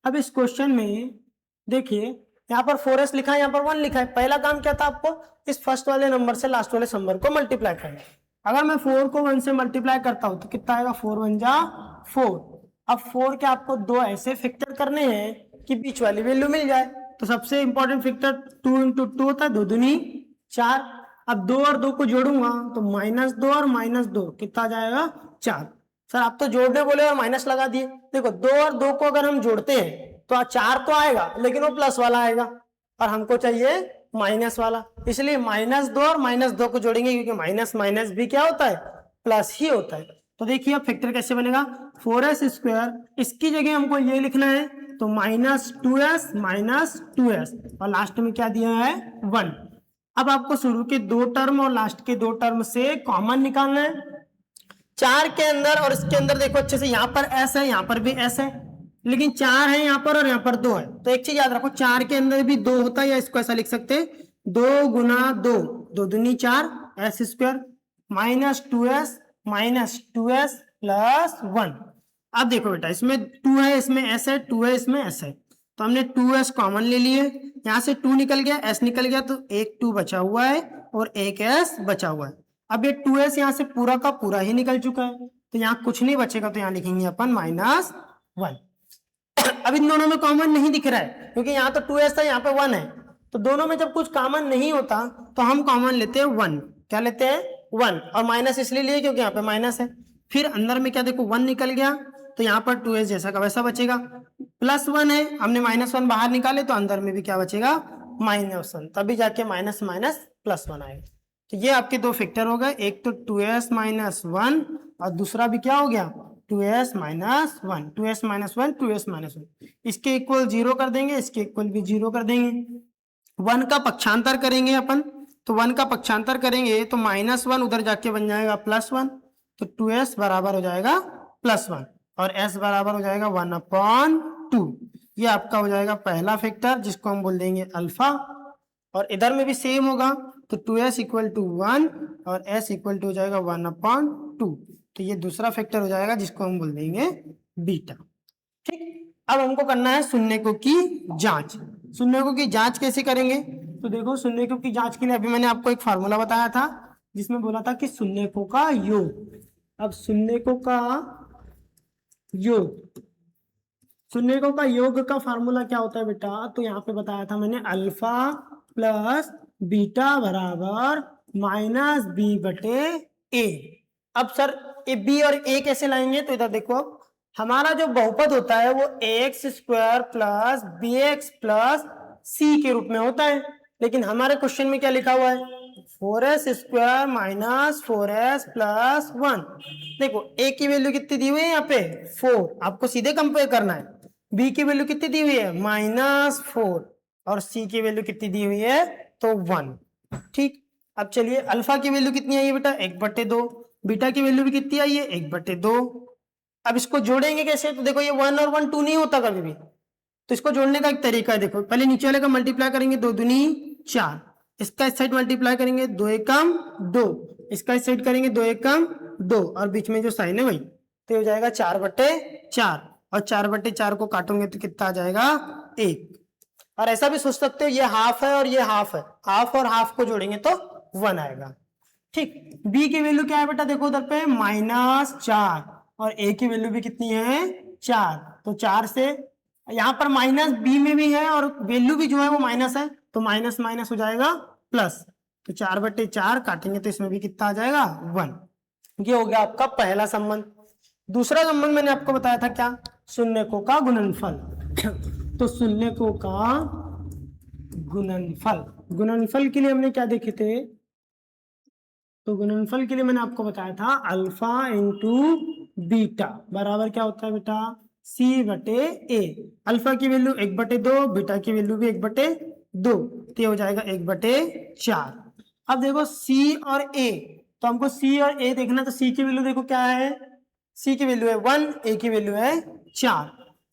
अब इस क्वेश्चन में देखिए यहाँ पर 4s लिखा है, यहाँ पर 1 लिखा है। पहला काम क्या था आपको, इस फर्स्ट वाले नंबर से लास्ट वाले नंबर को मल्टीप्लाई करना। अगर मैं 4 को 1 से मल्टीप्लाई करता हूं तो कितना आएगा, 4 1 जा 4। अब 4 के आपको दो ऐसे फैक्टर करने हैं कि बीच वाली वैल्यू मिल जाए, तो सबसे इंपॉर्टेंट फैक्टर 2 × 2 होता है, 2 दूनी 4। अब 2 और 2 को जोड़ूंगा तो -2 और -2 कितना आ जाएगा 4। सर आप तो जोड़ने बोले और माइनस लगा दिए। देखो 2 और 2 को अगर हम जोड़ते हैं तो 4 तो आएगा, लेकिन वो प्लस वाला आएगा, और हमको चाहिए माइनस वाला, इसलिए -2 और -2 को जोड़ेंगे, क्योंकि माइनस माइनस भी क्या होता है, प्लस ही होता है। तो देखिए अब फैक्टर कैसे बनेगा, 4s स्क्वायर, इसकी जगह हमको ये लिखना है, तो -2s और लास्ट में क्या दिया है 1। अब आपको शुरू के 2 टर्म और लास्ट के 2 टर्म से कॉमन निकालना है। 4 के अंदर और इसके अंदर देखो अच्छे से, यहाँ पर s है, यहाँ पर भी s है, लेकिन 4 है यहाँ पर और यहाँ पर 2 है। तो एक चीज याद रखो, 4 के अंदर भी 2 होता है, या इसको ऐसा लिख सकते हैं 2 × 2, 2 दूनी 4 s स्क्वायर -2s प्लस 1। अब देखो बेटा, इसमें 2 है, इसमें s है, 2 है, इसमें s है, तो हमने 2s कॉमन ले लिए, यहाँ से 2 निकल गया, s निकल गया, तो एक 2 बचा हुआ है और एक s बचा हुआ है। अब ये 2s यहाँ से पूरा का पूरा ही निकल चुका है, तो यहाँ कुछ नहीं बचेगा, तो यहाँ लिखेंगे अपन -1। अब इन दोनों में कॉमन नहीं दिख रहा है, क्योंकि यहाँ तो 2s था, यहाँ पे 1 है, तो दोनों में जब कुछ कॉमन नहीं होता तो हम कॉमन लेते हैं 1। क्या लेते हैं? 1। और माइनस इसलिए लिए क्योंकि यहाँ पे माइनस है। फिर अंदर में क्या देखो, 1 निकल गया, तो यहाँ पर 2s जैसा का वैसा बचेगा। +1 है, हमने -1 बाहर निकाले, तो अंदर में भी क्या बचेगा? -1, तभी जाके माइनस माइनस +1 आएगा। तो ये आपके दो फैक्टर हो गए, एक तो 2s -1 और दूसरा भी क्या हो गया? 2s -1, 2s -1, 2s -1। इसके इक्वल 0 कर देंगे, इसके इक्वल भी 0 कर देंगे। 1 का पक्षांतर करेंगे अपन, तो 1 का पक्षांतर करेंगे तो -1 उधर जाके बन जाएगा +1, तो 2s बराबर हो जाएगा +1 और s बराबर हो जाएगा 1/2। ये आपका हो जाएगा पहला फैक्टर, जिसको हम बोल देंगे अल्फा। और इधर में भी सेम होगा, तो 2s = 1 और s = हो जाएगा 1/2। तो ये दूसरा फैक्टर हो जाएगा, जिसको हम बोल देंगे बीटा। ठीक, अब हमको करना है शून्यकों की जांच। शून्यकों की जांच कैसे करेंगे? तो देखो, शून्यकों की जांच के लिए अभी मैंने आपको एक फार्मूला बताया था, जिसमें बोला था कि शून्यकों का योग। अब शून्यकों का योग, शून्यकों का योग का फार्मूला क्या होता है बेटा? तो यहाँ पे बताया था मैंने, अल्फा प्लस बीटा बराबर -b/a। अब सर ए बी और ए कैसे लाएंगे? तो इधर देखो, अब हमारा जो बहुपद होता है वो ax² + bx + c के रूप में होता है, लेकिन हमारे क्वेश्चन में क्या लिखा हुआ है? 4s² - 4s + 1। देखो, a की वैल्यू कितनी दी हुई है यहाँ पे? 4। आपको सीधे कंपेयर करना है। b की वैल्यू कितनी दी हुई है? -4। और c की वैल्यू कितनी दी हुई है? तो 1। ठीक, अब चलिए, अल्फा की वैल्यू कितनी आई है बेटा? 1/2। बीटा की वैल्यू भी कितनी आई है? 1/2। अब इसको जोड़ेंगे कैसे? तो देखो, ये 1 और 1 2 नहीं होता कभी भी, तो इसको जोड़ने का एक तरीका है। देखो, पहले नीचे वाले का मल्टीप्लाई करेंगे, 2 दूनी 4, इसका इस साइड मल्टीप्लाई करेंगे, 2 एकम 2, इसका इस साइड करेंगे, 2 एकम 2, और बीच में जो साइन है वही, तो हो जाएगा 4/4। और 4/4 को काटोगे तो कितना आ जाएगा? 1। और ऐसा भी सोच सकते हो, ये हाफ है और ये हाफ है, हाफ और हाफ को जोड़ेंगे तो 1 आएगा। ठीक, b की वैल्यू क्या है बेटा? देखो उधर पे -4, और a की वैल्यु भी कितनी है? 4। तो 4 से यहाँ पर माइनस b में भी है और वैल्यू भी जो है वो माइनस है, तो माइनस माइनस हो जाएगा प्लस, तो 4/4 काटेंगे तो इसमें भी कितना आ जाएगा? 1। ये हो गया आपका पहला संबंध। दूसरा संबंध मैंने आपको बताया था क्या? शून्यकों का गुणनफल। तो शून्यकों का गुणनफल, गुणनफल के लिए हमने क्या देखे थे? तो गुणनफल के लिए मैंने आपको बताया था अल्फा × बीटा बराबर क्या होता है बेटा? c/a। अल्फा की वैल्यू 1/2, बीटा की वैल्यू भी 1/2, तो हो जाएगा 1/4। अब देखो c और a, तो हमको c और a देखना, तो c की वैल्यू देखो क्या है? c की वैल्यू है 1, a की वैल्यू है 4,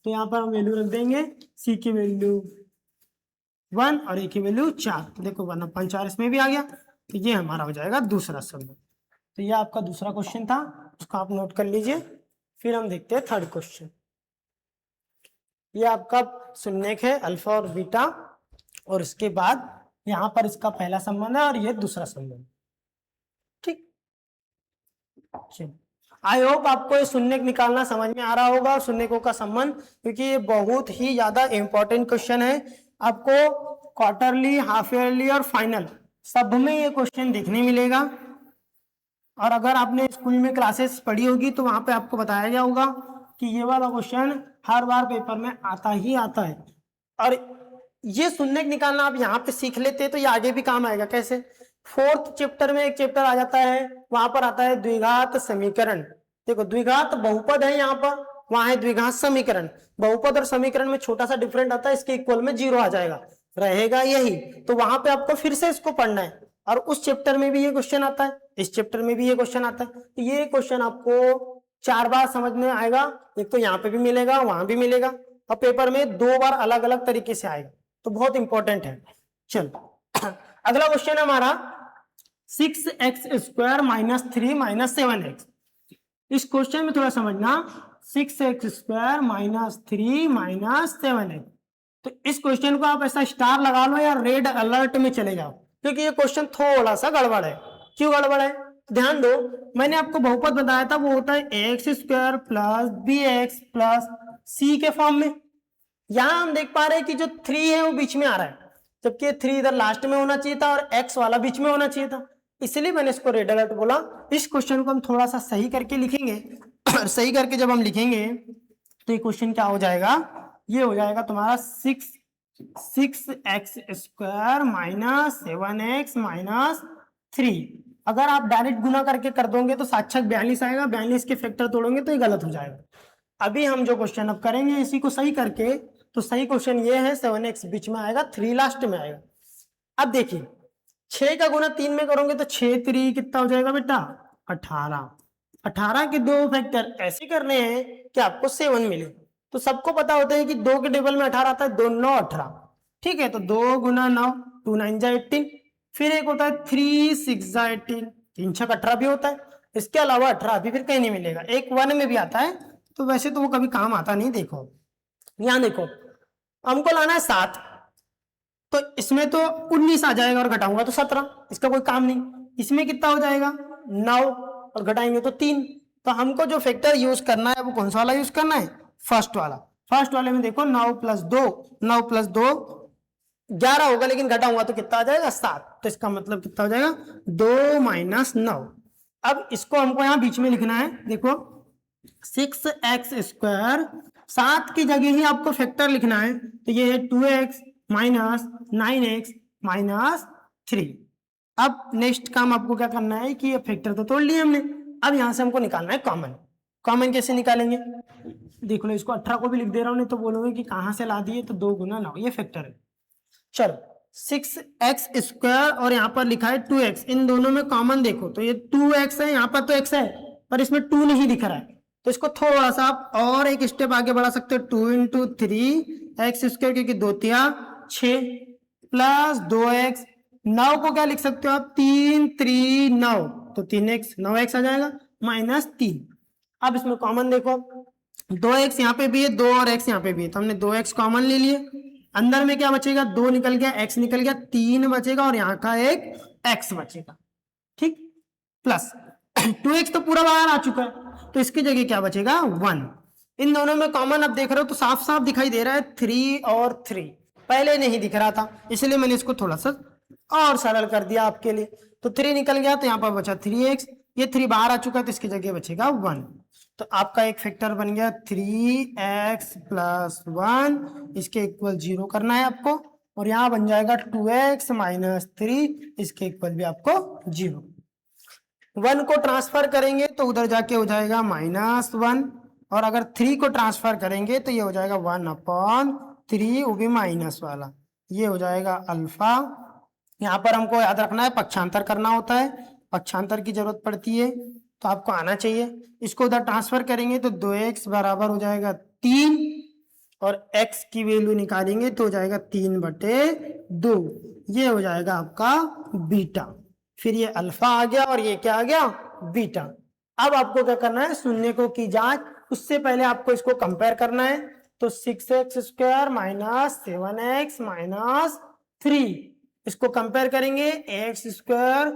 तो यहाँ पर हम वैल्यू रख देंगे, c की वैल्यू 1 और a की वैल्यू 4, तो देखो 1/4 इसमें भी आ गया, तो ये हमारा हो जाएगा दूसरा संबंध। तो ये आपका दूसरा क्वेश्चन था, उसको आप नोट कर लीजिए। फिर हम देखते हैं थर्ड क्वेश्चन। ये आपका शून्यक है अल्फा और बीटा, और उसके बाद यहाँ पर इसका पहला संबंध है और ये दूसरा संबंध। ठीक, आई होप आपको ये शून्यक निकालना समझ में आ रहा होगा और शून्यकों का संबंध, क्योंकि ये बहुत ही ज्यादा इंपॉर्टेंट क्वेश्चन है। आपको क्वार्टरली, हाफ ईयरली और फाइनल सब में ये क्वेश्चन देखने मिलेगा। और अगर आपने स्कूल में क्लासेस पढ़ी होगी तो वहां पे आपको बताया गया होगा कि ये वाला क्वेश्चन हर बार पेपर में आता ही आता है। और ये शून्यक निकालना आप यहाँ पे सीख लेते तो ये आगे भी काम आएगा। कैसे? 4th चैप्टर में एक चैप्टर आ जाता है, वहां पर आता है द्विघात समीकरण। देखो, द्विघात बहुपद है यहाँ पर, वहां है द्विघात समीकरण। बहुपद और समीकरण में छोटा सा डिफरेंट आता है, इसके इक्वल में 0 आ जाएगा, रहेगा यही। तो वहां पे आपको फिर से इसको पढ़ना है, और उस चैप्टर में भी ये क्वेश्चन आता है, इस चैप्टर में भी ये क्वेश्चन आता है। तो ये क्वेश्चन आपको 4 बार समझ में आएगा, एक तो यहाँ पे भी मिलेगा, वहां भी मिलेगा, और पेपर में 2 बार अलग अलग तरीके से आएगा, तो बहुत इंपॉर्टेंट है। चलो अगला क्वेश्चन है हमारा 6x² - 3 - 7x। इस क्वेश्चन में थोड़ा समझना, 6x² माइनस 3 माइनस 7x। तो इस क्वेश्चन को आप ऐसा स्टार लगा लो या रेड अलर्ट में चले जाओ, क्योंकि ये क्वेश्चन थोड़ा सा गड़बड़ है। क्यों गड़बड़ है? ध्यान दो, मैंने आपको बहुपद बताया था, वो होता है x² plus bx plus c के फॉर्म में। यहां हम देख पा रहे हैं कि जो 3 है वो बीच में आ रहा है, जबकि 3 इधर लास्ट में होना चाहिए था और x वाला बीच में होना चाहिए था, इसलिए मैंने इसको रेड अलर्ट बोला। इस क्वेश्चन को हम थोड़ा सा सही करके लिखेंगे और सही करके जब हम लिखेंगे तो ये क्वेश्चन क्या हो जाएगा, ये हो जाएगा तुम्हारा 6x² माइनस 7x माइनस 3। अगर आप डायरेक्ट गुना करके कर दोगे तो साक्षात 42 आएगा, 42 के फैक्टर तोड़ोगे तो ये गलत हो जाएगा। अभी हम जो क्वेश्चन अब करेंगे इसी को सही करके, तो सही क्वेश्चन ये है 7x बीच में आएगा, 3 लास्ट में आएगा। अब देखिए 6 का गुना 3 में करोगे तो 6 3 कितना हो जाएगा बेटा, 18। 18 के दो फैक्टर ऐसे करने हैं कि आपको 7 मिले। तो सबको पता होता है कि 2 के टेबल में 18 आता है, 2 9 18। ठीक है, तो 2 गुना 9, 2 9 जा 18। फिर एक होता है 3 6 जा 18, 3 6 18 भी होता है। इसके अलावा 18 भी फिर कहीं नहीं मिलेगा, एक 1 में भी आता है, तो वैसे तो वो कभी काम आता नहीं। देखो यहां देखो, हमको लाना है 7, तो इसमें तो 19 आ जाएगा और घटाऊंगा तो 17, इसका कोई काम नहीं। इसमें कितना हो जाएगा 9 और घटाएंगे तो 3। तो हमको जो फैक्टर यूज करना है वो कौन सा वाला यूज करना है, फर्स्ट वाला। फर्स्ट वाले में देखो 9 प्लस 2, 9 प्लस 2 11 होगा, लेकिन घटाऊंगा तो कितना आ जाएगा 7। तो इसका मतलब कितना हो जाएगा 2 माइनस 9। अब इसको हमको यहाँ बीच में लिखना है। देखो 6x², 7 की जगह ही आपको फैक्टर लिखना है, तो ये है 2x माइनस 9x माइनस 3। अब नेक्स्ट काम आपको क्या करना है कि ये फैक्टर तो तोड़ लिए हमने, अब यहां से हमको निकालना है कॉमन। कॉमन कैसे निकालेंगे, देख लो, इसको 18 को भी लिख दे रहा हूं, नहीं तो बोलोगे कि कहां से ला दिए, तो 2 गुना 9 ये फैक्टर है। चलो 6x² और यहाँ पर लिखा है 2x, इन दोनों में कॉमन देखो तो ये 2x है, यहाँ पर तो x है पर इसमें 2 नहीं दिख रहा है, तो इसको थोड़ा सा आप और एक स्टेप आगे बढ़ा सकते हो। 2 इंटू 3x², क्योंकि 2 तिया 6 प्लस 2x। 9 को क्या लिख सकते हो आप, 3 3 9, तो 3x 9x आ जाएगा माइनस 3। अब इसमें कॉमन देखो, 2x यहाँ पे भी है, 2 और x यहाँ पे भी है, तो हमने 2x कॉमन ले लिए। अंदर में क्या बचेगा, 2 निकल गया, x निकल गया, 3 बचेगा और यहाँ का एक x बचेगा। ठीक, प्लस 2x तो पूरा बाहर आ चुका है, तो इसकी जगह क्या बचेगा 1। इन दोनों में कॉमन अब देख रहे हो तो साफ साफ दिखाई दे रहा है 3 और 3, पहले नहीं दिख रहा था, इसलिए मैंने इसको थोड़ा सा और सरल कर दिया आपके लिए। तो 3 निकल गया तो यहाँ पर बचा 3x, ये 3 बाहर आ चुका है तो इसकी जगह बचेगा 1। तो आपका एक फैक्टर बन गया 3x प्लस 1, इसके इक्वल 0 करना है आपको, और यहाँ बन जाएगा 2x माइनस 3, इसके इक्वल भी आपको 0। 1 को ट्रांसफर करेंगे तो उधर जाके हो जाएगा -1, और अगर 3 को ट्रांसफर करेंगे तो ये हो जाएगा 1/3, वो भी माइनस वाला, ये हो जाएगा अल्फा। यहाँ पर हमको याद रखना है पक्षांतर करना होता है, पक्षांतर की जरूरत पड़ती है तो आपको आना चाहिए। इसको उधर ट्रांसफर करेंगे तो 2x बराबर हो जाएगा 3, और x की वैल्यू निकालेंगे तो हो जाएगा 3/2, ये हो जाएगा आपका बीटा। फिर ये अल्फा आ गया और ये क्या आ गया, बीटा। अब आपको क्या करना है, शून्य को की जांच, उससे पहले आपको इसको कंपेयर करना है। तो 6x² माइनस 7x माइनस 3, इसको कंपेयर करेंगे x²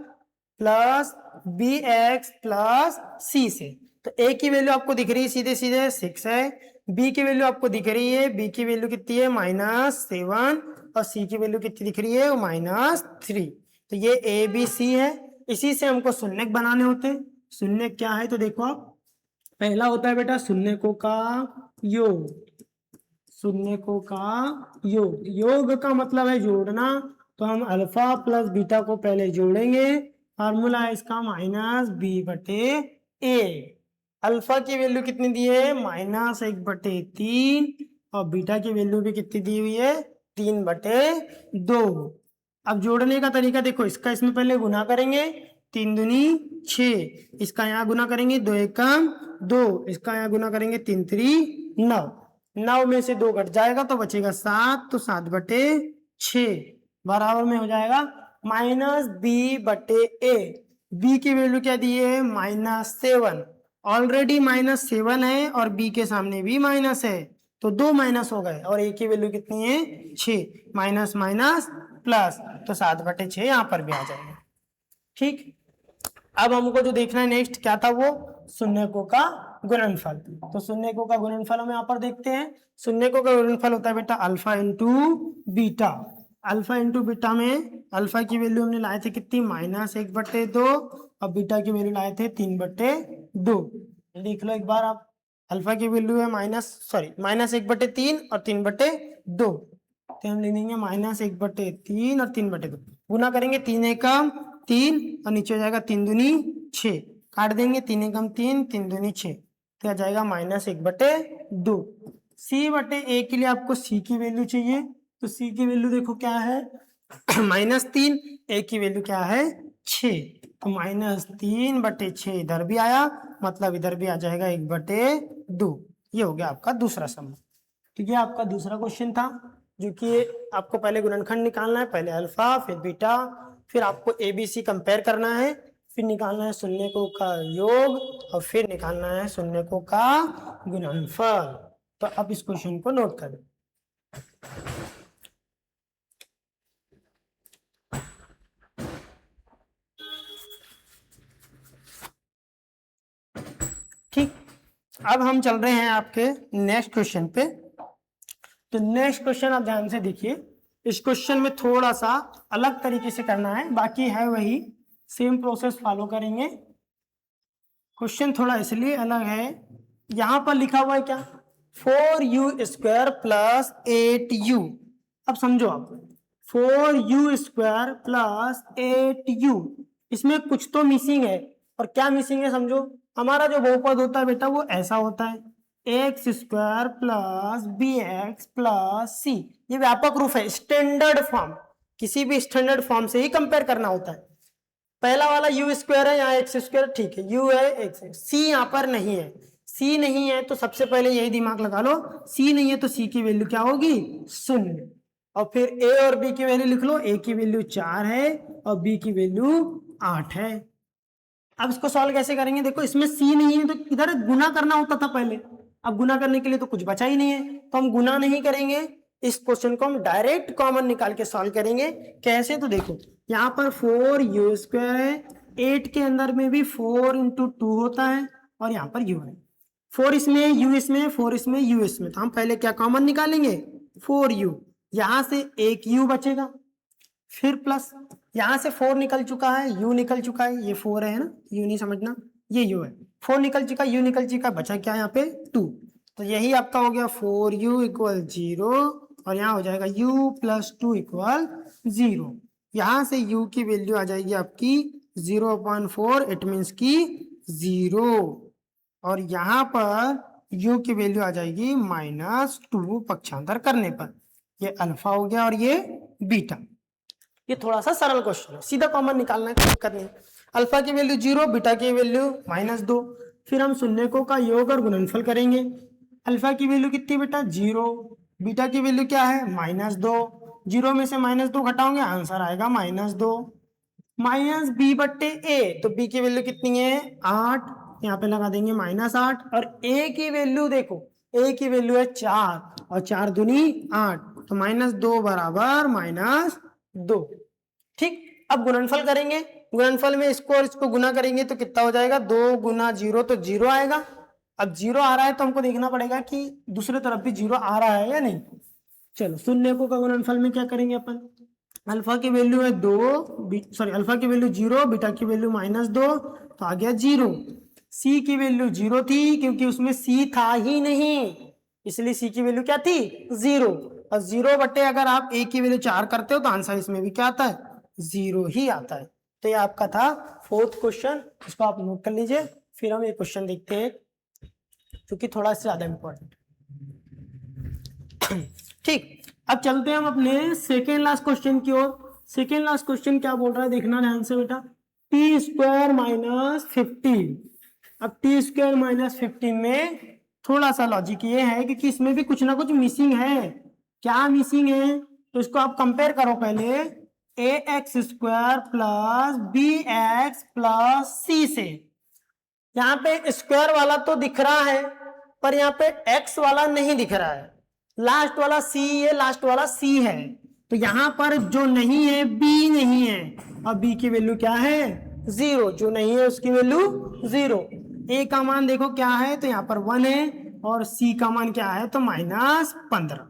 plus bx plus c से। तो a की वैल्यू आपको दिख रही है सीधे सीधे 6 है, b की वैल्यू आपको दिख रही है, b की वैल्यू कितनी है -7, और c की वैल्यू कितनी दिख रही है -3। तो ये a b c है, इसी से हमको शून्यक बनाने होते हैं। शून्यक क्या है तो देखो आप, पहला होता है बेटा शून्यकों का योग। शून्यकों का योग, योग का मतलब है जोड़ना, तो हम अल्फा प्लस बीटा को पहले जोड़ेंगे, फार्मूला है इसका -b/a। अल्फा की वैल्यू कितनी दी है -1/3, और बीटा की वैल्यू भी कितनी दी हुई है 3/2। अब जोड़ने का तरीका देखो, इसका इसमें पहले गुना करेंगे, 3 दूनी 6, इसका यहाँ गुना करेंगे 2 एकम 2, इसका यहाँ गुना करेंगे 3 3 9, 9 में से 2 घट जाएगा तो बचेगा 7, तो 7/6 बराबर में हो जाएगा -b/a। b की वैल्यू क्या दी है -7, ऑलरेडी -7 है और b के सामने भी माइनस है, तो 2 माइनस हो गए और a की वैल्यू कितनी है 6, माइनस माइनस प्लस, तो 7/6 यहाँ पर भी आ जाएगा। ठीक, अब हमको जो देखना है नेक्स्ट क्या था, वो शून्यकों का गुणनफल। तो शून्यकों का गुणनफल हम यहाँ पर देखते हैं। शून्यकों का गुणनफल होता है बेटा alpha into beta. Alpha into beta में अल्फा की वैल्यू हमने लाए थे कितनी, -1/2, और बीटा की वैल्यू लाए थे 3/2। लिख लो एक बार आप, अल्फा की वैल्यू है -1/3 और 3/2, तो हम लिखेंगे -1/3 और 3/2। गुना करेंगे 3 एकम 3 और नीचे हो जाएगा 3 दूनी 6, काट देंगे 3 एकम 3, 3 दूनी 6, तो आ जाएगा -1/2। c/a के लिए आपको c की वैल्यू चाहिए, तो c की वैल्यू देखो क्या है -3, a की वैल्यू क्या है 6, तो -3/6 इधर भी आया, मतलब इधर भी आ जाएगा 1/2। ये हो गया आपका दूसरा सम। तो ये आपका दूसरा क्वेश्चन था, जो कि आपको पहले गुणनखंड निकालना है, पहले अल्फा फिर बीटा, फिर आपको ABC कंपेयर करना है, फिर निकालना है शून्यकों का योग और फिर निकालना है शून्यकों का गुणनफल। तो अब इस क्वेश्चन को नोट करें। ठीक, अब हम चल रहे हैं आपके नेक्स्ट क्वेश्चन पे। तो नेक्स्ट क्वेश्चन आप ध्यान से देखिए, इस क्वेश्चन में थोड़ा सा अलग तरीके से करना है, बाकी है वही सेम प्रोसेस फॉलो करेंगे। क्वेश्चन थोड़ा इसलिए अलग है, यहां पर लिखा हुआ है क्या 4u² प्लस 8u। अब समझो आप, 4u² प्लस 8u, इसमें कुछ तो मिसिंग है, और क्या मिसिंग है समझो। हमारा जो बहुपद होता है बेटा वो ऐसा होता है, x² plus bx plus c। ये व्यापक रूप है, स्टैंडर्ड फॉर्म, किसी भी स्टैंडर्ड फॉर्म से ही कंपेयर करना होता है। पहला वाला u² है, यहाँ x², ठीक है, u है x है, c यहाँ पर नहीं है। c नहीं है तो सबसे पहले यही दिमाग लगा लो, c नहीं है तो c की वैल्यू क्या होगी 0, और फिर a और b की वैल्यू लिख लो, a की वैल्यू 4 है और b की वैल्यू 8 है। अब इसको सॉल्व कैसे करेंगे, देखो इसमें c नहीं है तो इधर गुना करना होता था पहले, अब गुना करने के लिए तो कुछ बचा ही नहीं है, तो हम गुना नहीं करेंगे, इस क्वेश्चन को हम डायरेक्ट कॉमन निकाल के सॉल्व करेंगे। कैसे, तो देखो यहाँ पर 4u² है, 8 के अंदर में भी 4 × 2 होता है, और यहाँ पर u है, 4 इसमें, u इसमें, 4 इसमें, u इसमें, तो हम पहले क्या कॉमन निकालेंगे 4u, यहां से एक u बचेगा, फिर प्लस यहां से 4 निकल चुका है, u निकल चुका है, ये 4 है ना, u नहीं समझना, ये u है, 4 निकल चुका, u निकल चुका, बचा क्या यहाँ पे 2, तो यही आपका हो गया 4u = 0, और यहाँ हो जाएगा u + 2 = 0। यहाँ से u की वैल्यू आ जाएगी आपकी 0/4, इट मीन्स की 0, और यहाँ पर u की वैल्यू आ जाएगी -2 पक्षांतर करने पर। ये अल्फा हो गया और ये बीटा। ये थोड़ा सा सरल क्वेश्चन है, सीधा कॉमन निकालना है, कोई दिक्कत नहीं। अल्फा की वैल्यू 0, बीटा की वैल्यू -2, फिर हम शून्यकों का योग और गुणनफल करेंगे। अल्फा की वैल्यू कितनी बेटा 0, बीटा की वैल्यू क्या है -2, 0 में से -2 घटाओगे आंसर आएगा -2, -b/a, तो b की वैल्यू कितनी है 8, यहाँ पे लगा देंगे -8, और a की वैल्यू देखो, a की वैल्यू है 4 और 4 दूनी 8, तो -2 = -2। ठीक, अब गुणनफल करेंगे, गुणनफल में इसको और इसको गुना करेंगे तो कितना हो जाएगा, 2 × 0 तो 0 आएगा। अब 0 आ रहा है तो हमको देखना पड़ेगा कि दूसरे तरफ भी 0 आ रहा है या नहीं। चलो शून्यकों का गुणनफल में क्या करेंगे अपन, अल्फा की वैल्यू है 2, अल्फा की वैल्यू 0, बीटा की वैल्यू -2, तो आ गया 0। सी की वैल्यू 0 थी क्योंकि उसमें सी था ही नहीं, इसलिए सी की वैल्यू क्या थी 0, और 0 अगर आप a की वैल्यू 4 करते हो तो आंसर इसमें भी क्या आता है 0 ही आता है। तो ये आपका था 4th क्वेश्चन, इसको आप नोट कर लीजिए। फिर हम एक क्वेश्चन देखते हैं जो कि थोड़ा सा ज्यादा इंपॉर्टेंट। ठीक, अब चलते हैं हम अपने सेकेंड लास्ट क्वेश्चन की ओर। सेकेंड लास्ट क्वेश्चन क्या बोल रहा है देखना ध्यान से बेटा, t² - 15। अब t² - 15 में थोड़ा सा लॉजिक ये है कि इसमें भी कुछ ना कुछ मिसिंग है। क्या मिसिंग है, तो इसको आप कंपेयर करो पहले ax² + bx + c से। यहाँ पे स्क्वायर वाला तो दिख रहा है पर यहाँ पे x वाला नहीं दिख रहा है, लास्ट वाला c है, लास्ट वाला c है, तो यहाँ पर जो नहीं है b नहीं है, और b की वैल्यू क्या है 0, जो नहीं है उसकी वैल्यू 0। a का मान देखो क्या है, तो यहाँ पर 1 है, और c का मान क्या है, तो -15।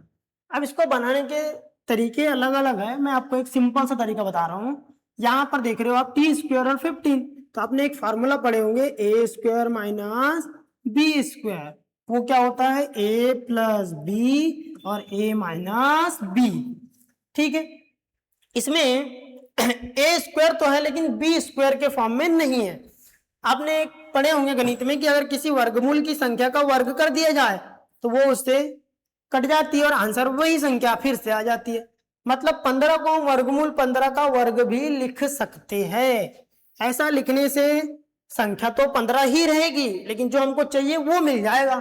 अब इसको बनाने के तरीके अलग अलग है, मैं आपको एक सिंपल सा तरीका बता रहा हूँ। यहाँ पर देख रहे हो आप t स्क्वायर और 15, तो आपने एक फार्मूला पढ़े होंगे a square minus b square, वो क्या होता है a प्लस बी और a माइनस बी। ठीक है, इसमें a स्क्वायर तो है लेकिन b स्क्वायर के फॉर्म में नहीं है। आपने पढ़े होंगे गणित में कि अगर किसी वर्गमूल की संख्या का वर्ग कर दिया जाए तो वो उससे कट जाती है और आंसर वही संख्या फिर से आ जाती है। मतलब 15 को वर्गमूल 15 का वर्ग भी लिख सकते हैं। ऐसा लिखने से संख्या तो 15 ही रहेगी लेकिन जो हमको चाहिए वो मिल जाएगा।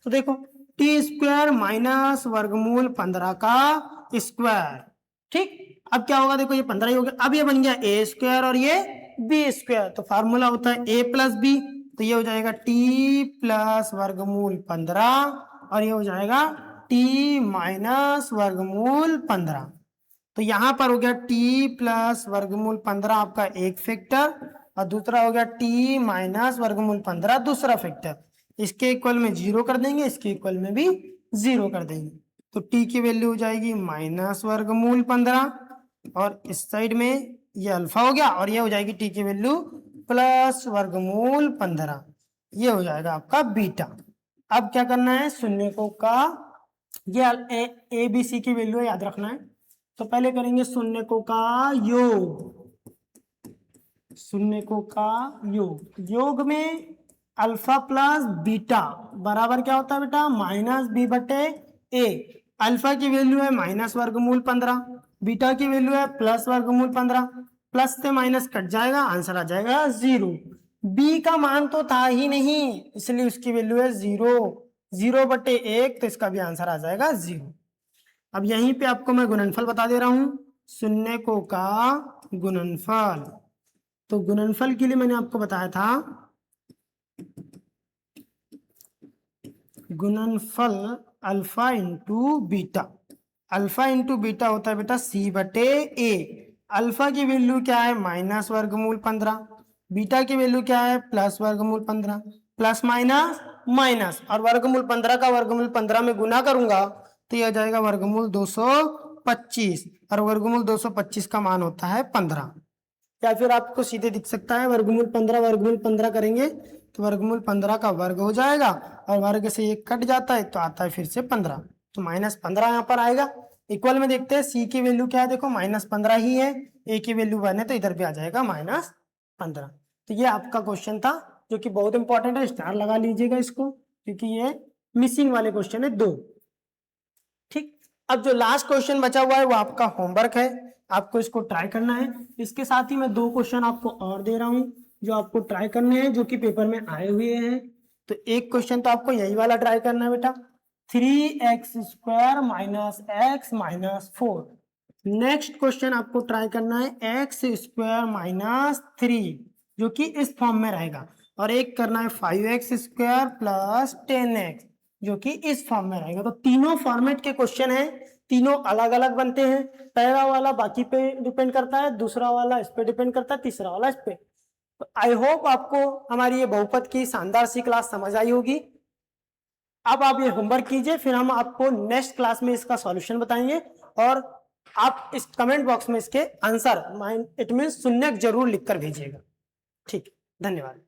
तो देखो टी स्क्वायर माइनस वर्गमूल 15 का स्क्वायर। ठीक, अब क्या होगा, देखो ये 15 ही हो गया। अब ये बन गया ए स्क्वायर और ये बी स्क्वायर, तो फार्मूला होता है ए प्लस बी, तो ये हो जाएगा टी प्लस वर्गमूल 15 और ये हो जाएगा टी माइनस वर्गमूल 15। तो यहां पर हो गया टी प्लस वर्गमूल 15 आपका एक फैक्टर और दूसरा हो गया टी माइनस वर्गमूल 15 दूसरा फैक्टर। इसके इक्वल में 0 कर देंगे, इसके इक्वल में भी 0 कर देंगे, तो टी की वैल्यू हो जाएगी माइनस वर्गमूल 15 और इस साइड में ये अल्फा हो गया और ये हो जाएगी टी की वैल्यू प्लस वर्गमूल 15, ये हो जाएगा आपका बीटा। अब क्या करना है, शून्यकों का ये ए बी सी की वैल्यू याद रखना है। तो पहले करेंगे शून्यकों का योग, शून्यकों का योग में अल्फा प्लस बीटा बराबर क्या होता है बेटा माइनस बी बटे ए। अल्फा की वैल्यू है माइनस वर्गमूल 15, बीटा की वैल्यू है प्लस वर्गमूल 15, प्लस से माइनस कट जाएगा, आंसर आ जाएगा 0। बी का मान तो था ही नहीं इसलिए उसकी वैल्यू है 0 बटे 1, तो इसका भी आंसर आ जाएगा 0। अब यहीं पे आपको मैं गुणनफल बता दे रहा हूं, शून्यकों का गुणनफल। तो गुणनफल के लिए मैंने आपको बताया था गुणनफल alpha into beta. Alpha into beta होता है बेटा सी बटे ए। अल्फा की वैल्यू क्या है माइनस वर्गमूल 15, बीटा की वैल्यू क्या है प्लस वर्गमूल 15, प्लस माइनस माइनस और वर्गमूल 15 का वर्गमूल 15 में गुना करूंगा तो यह जाएगा वर्गमूल 225 और वर्गमूल 225 का मान होता है 15। या फिर आपको सीधे दिख सकता है वर्गमूल 15 करेंगे तो वर्गमूल 15 का वर्ग हो जाएगा और वर्ग से ये कट जाता है तो आता है फिर से 15, तो -15 यहाँ पर आएगा। इक्वल में देखते हैं सी की वैल्यू क्या है, देखो -15 ही है, ए की वैल्यू 1 है तो इधर भी आ जाएगा -15। तो ये आपका क्वेश्चन था जो कि बहुत इंपॉर्टेंट है, स्टार लगा लीजिएगा इसको क्योंकि ये मिसिंग वाले क्वेश्चन है 2। ठीक, अब जो लास्ट क्वेश्चन बचा हुआ है वो आपका होमवर्क है, आपको इसको ट्राई करना है। इसके साथ ही मैं 2 क्वेश्चन आपको और दे रहा हूं जो आपको ट्राई करने हैं जो कि पेपर में आए हुए हैं। तो एक क्वेश्चन तो आपको यही वाला ट्राई करना है बेटा, 3x² minus x minus 4। Next question आपको ट्राई करना है x² माइनस 3 जो कि इस फॉर्म में रहेगा, और एक करना है 5x² प्लस 10x जो कि इस फॉर्म में रहेगा। तो तीनों फॉर्मेट के क्वेश्चन हैं, तीनों अलग अलग बनते हैं। पहला वाला बाकी पे डिपेंड करता है, दूसरा वाला इस पे डिपेंड करता है, तीसरा वाला इस पे। तो आई होप आपको हमारी ये बहुपद की शानदार सी क्लास समझ आई होगी। अब आप ये होमवर्क कीजिए, फिर हम आपको नेक्स्ट क्लास में इसका सॉल्यूशन बताएंगे और आप इस कमेंट बॉक्स में इसके आंसर इट मीन शून्य जरूर लिखकर भेजिएगा। ठीक, धन्यवाद।